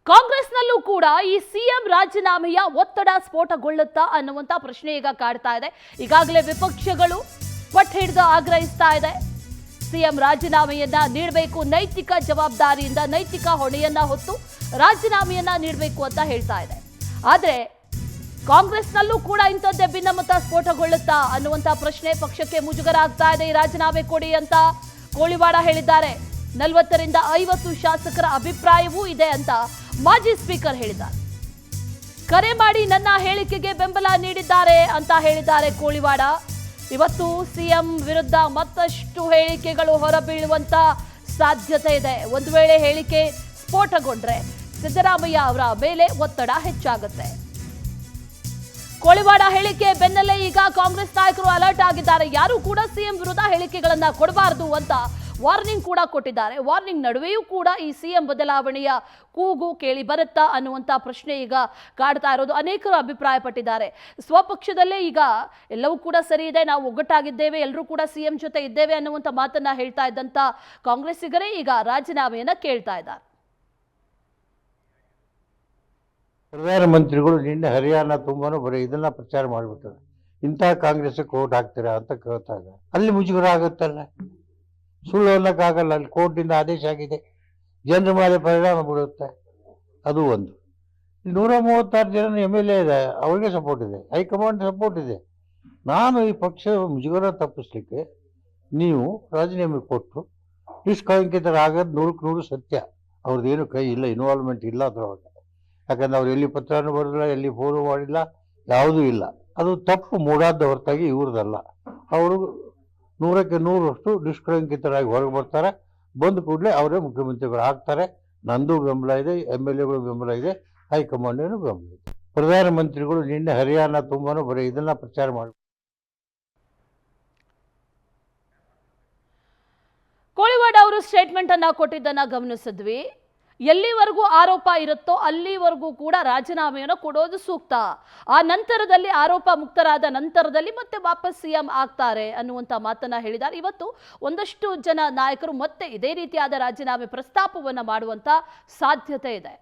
ಕಾಂಗ್ರೆಸ್ನಲ್ಲೂ ಕೂಡ ಈ ಸಿಎಂ ರಾಜೀನಾಮೆಯ ಒತ್ತಡ ಸ್ಫೋಟಗೊಳ್ಳುತ್ತಾ ಅನ್ನುವಂತ ಪ್ರಶ್ನೆ ಈಗ ಕಾಡ್ತಾ ಇದೆ. ಈಗಾಗಲೇ ವಿಪಕ್ಷಗಳು ಪಟ್ಟು ಹಿಡಿದು ಆಗ್ರಹಿಸ್ತಾ ಇದೆ. ಸಿಎಂ ರಾಜೀನಾಮೆಯನ್ನ ನೀಡಬೇಕು, ನೈತಿಕ ಜವಾಬ್ದಾರಿಯಿಂದ ನೈತಿಕ ಹೊಣೆಯನ್ನ ಹೊತ್ತು ರಾಜೀನಾಮೆಯನ್ನ ನೀಡಬೇಕು ಅಂತ ಹೇಳ್ತಾ ಇದೆ. ಆದ್ರೆ ಕಾಂಗ್ರೆಸ್ನಲ್ಲೂ ಕೂಡ ಇಂಥದ್ದೇ ಭಿನ್ನಮತ ಸ್ಫೋಟಗೊಳ್ಳುತ್ತಾ ಅನ್ನುವಂತ ಪ್ರಶ್ನೆ, ಪಕ್ಷಕ್ಕೆ ಮುಜುಗರ ಆಗ್ತಾ ಇದೆ. ಈ ರಾಜೀನಾಮೆ ಕೊಡಿ ಅಂತ ಕೋಳಿವಾಡ ಹೇಳಿದ್ದಾರೆ. 40ರಿಂದ 50 ಶಾಸಕರ ಅಭಿಪ್ರಾಯವೂ ಇದೆ ಅಂತ ಮಾಜಿ ಸ್ಪೀಕರ್ ಹೇಳಿದ್ದಾರೆ. ಕರೆ ಮಾಡಿ ನನ್ನ ಹೇಳಿಕೆಗೆ ಬೆಂಬಲ ನೀಡಿದ್ದಾರೆ ಅಂತ ಹೇಳಿದ್ದಾರೆ ಕೋಳಿವಾಡ. ಇವತ್ತು ಸಿಎಂ ವಿರುದ್ಧ ಮತ್ತಷ್ಟು ಹೇಳಿಕೆಗಳು ಹೊರಬೀಳುವಂತ ಸಾಧ್ಯತೆ ಇದೆ. ಒಂದು ವೇಳೆ ಹೇಳಿಕೆ ಸ್ಫೋಟಗೊಂಡ್ರೆ ಸಿದ್ದರಾಮಯ್ಯ ಅವರ ಮೇಲೆ ಒತ್ತಡ ಹೆಚ್ಚಾಗುತ್ತೆ. ಕೋಳಿವಾಡ ಹೇಳಿಕೆ ಬೆನ್ನಲ್ಲೇ ಈಗ ಕಾಂಗ್ರೆಸ್ ನಾಯಕರು ಅಲರ್ಟ್ ಆಗಿದ್ದಾರೆ. ಯಾರು ಕೂಡ ಸಿಎಂ ವಿರುದ್ಧ ಹೇಳಿಕೆಗಳನ್ನ ಕೊಡಬಾರದು ಅಂತ ವಾರ್ನಿಂಗ್ ಕೂಡ ಕೊಟ್ಟಿದ್ದಾರೆ. ವಾರ್ನಿಂಗ್ ನಡುವೆಯೂ ಕೂಡ ಈ ಸಿಎಂ ಬದಲಾವಣೆಯ ಕೂಗು ಕೇಳಿ ಬರುತ್ತಾ ಅನ್ನುವಂಥ ಪ್ರಶ್ನೆ ಈಗ ಕಾಡ್ತಾ ಇರೋದು. ಅನೇಕರು ಅಭಿಪ್ರಾಯ ಪಟ್ಟಿದ್ದಾರೆ. ಸ್ವಪಕ್ಷದಲ್ಲೇ ಈಗ ಎಲ್ಲವೂ ಕೂಡ ಸರಿ ಇದೆ, ನಾವು ಒಗ್ಗಟ್ಟಾಗಿದ್ದೇವೆ, ಎಲ್ಲರೂ ಕೂಡ ಸಿಎಂ ಜೊತೆ ಇದ್ದೇವೆ ಅನ್ನುವಂಥ ಮಾತನ್ನ ಹೇಳ್ತಾ ಇದ್ದಂಥ ಕಾಂಗ್ರೆಸ್ಸಿಗರೇ ಈಗ ರಾಜೀನಾಮೆಯನ್ನ ಕೇಳ್ತಾ ಇದ್ದಾರೆ. ಪ್ರಧಾನಮಂತ್ರಿಗಳು ನಿನ್ನೆ ಹರಿಯಾಣ ತುಂಬಾನು ಬರೀ ಇದನ್ನ ಪ್ರಚಾರ ಮಾಡಿಬಿಟ್ಟಾರೆ. ಇಂತಹ ಕಾಂಗ್ರೆಸ್ ಕೋರ್ಟ್ ಹಾಕ್ತೀರಾ ಅಂತ ಕೇಳ್ತಾ ಇದ್ದಾರೆ. ಅಲ್ಲಿ ಮುಜುಗರ ಆಗುತ್ತಲ್ಲ, ಸುಳ್ಳು ಅನ್ನಕ್ಕಾಗಲ್ಲ. ಅಲ್ಲಿ ಕೋರ್ಟಿಂದ ಆದೇಶ ಆಗಿದೆ, ಜನರ ಮೇಲೆ ಪರಿಣಾಮ ಬೀಳುತ್ತೆ. ಅದು ಒಂದು. 136 ಜನ MLA ಇದೆ, ಅವ್ರಿಗೆ ಸಪೋರ್ಟ್ ಇದೆ, ಹೈಕಮಾಂಡ್ ಸಪೋರ್ಟ್ ಇದೆ. ನಾನು ಈ ಪಕ್ಷ ಮುಜುಗರ ತಪ್ಪಿಸ್ಲಿಕ್ಕೆ ನೀವು ರಾಜೀನಾಮೆ ಕೊಟ್ಟು ನಿಷ್ಕಳಂಕಿತರಾಗೋದು 100% ಸತ್ಯ. ಅವ್ರದ್ದೇನು ಕೈ ಇಲ್ಲ, ಇನ್ವಾಲ್ವ್ಮೆಂಟ್ ಇಲ್ಲ ಅದ್ರೊಳಗೆ. ಯಾಕಂದ್ರೆ ಅವ್ರು ಎಲ್ಲಿ ಪತ್ರನೂ ಬರೋದಿಲ್ಲ, ಎಲ್ಲಿ ಫೋನು ಮಾಡಿಲ್ಲ, ಯಾವುದೂ ಇಲ್ಲ. ಅದು ತಪ್ಪು ಮೂಡಾದ ಹೊರತಾಗಿ ಇವ್ರದಲ್ಲ. ಅವರು 100ಕ್ಕೆ 100ರಷ್ಟು ನಿಷ್ಕಳಂಕಿತರಾಗಿ ಹೊರಗೆ ಬರ್ತಾರೆ. ಬಂದ ಕೂಡಲೇ ಅವರೇ ಮುಖ್ಯಮಂತ್ರಿಗಳು ಆಗ್ತಾರೆ. ನಂದು ಬೆಂಬಲ ಇದೆ, MLAಗಳು ಬೆಂಬಲ ಇದೆ, ಹೈಕಮಾಂಡೇನು ಬೆಂಬಲ ಇದೆ. ಪ್ರಧಾನಮಂತ್ರಿಗಳು ನಿನ್ನೆ ಹರಿಯಾಣ ತುಂಬಾನು ಬರೀ ಇದನ್ನ ಪ್ರಚಾರ ಮಾಡಿ. ಕೋಳಿವಾಡ ಅವರು ಸ್ಟೇಟ್ಮೆಂಟ್ ಅನ್ನ ಕೊಟ್ಟಿದ್ದನ್ನ ಗಮನಿಸಿದ್ವಿ. ಎಲ್ಲಿವರೆಗೂ ಆರೋಪ ಇರುತ್ತೋ ಅಲ್ಲಿವರೆಗೂ ಕೂಡ ರಾಜೀನಾಮೆಯನ್ನು ಕೊಡೋದು ಸೂಕ್ತ. ಆ ನಂತರದಲ್ಲಿ ಆರೋಪ ಮುಕ್ತರಾದ ನಂತರದಲ್ಲಿ ಮತ್ತೆ ವಾಪಸ್ ಸಿಎಂ ಆಗ್ತಾರೆ ಅನ್ನುವಂಥ ಮಾತನ್ನ ಹೇಳಿದ್ದಾರೆ. ಇವತ್ತು ಒಂದಷ್ಟು ಜನ ನಾಯಕರು ಮತ್ತೆ ಇದೇ ರೀತಿಯಾದ ರಾಜೀನಾಮೆ ಪ್ರಸ್ತಾಪವನ್ನು ಮಾಡುವಂತ ಸಾಧ್ಯತೆ ಇದೆ.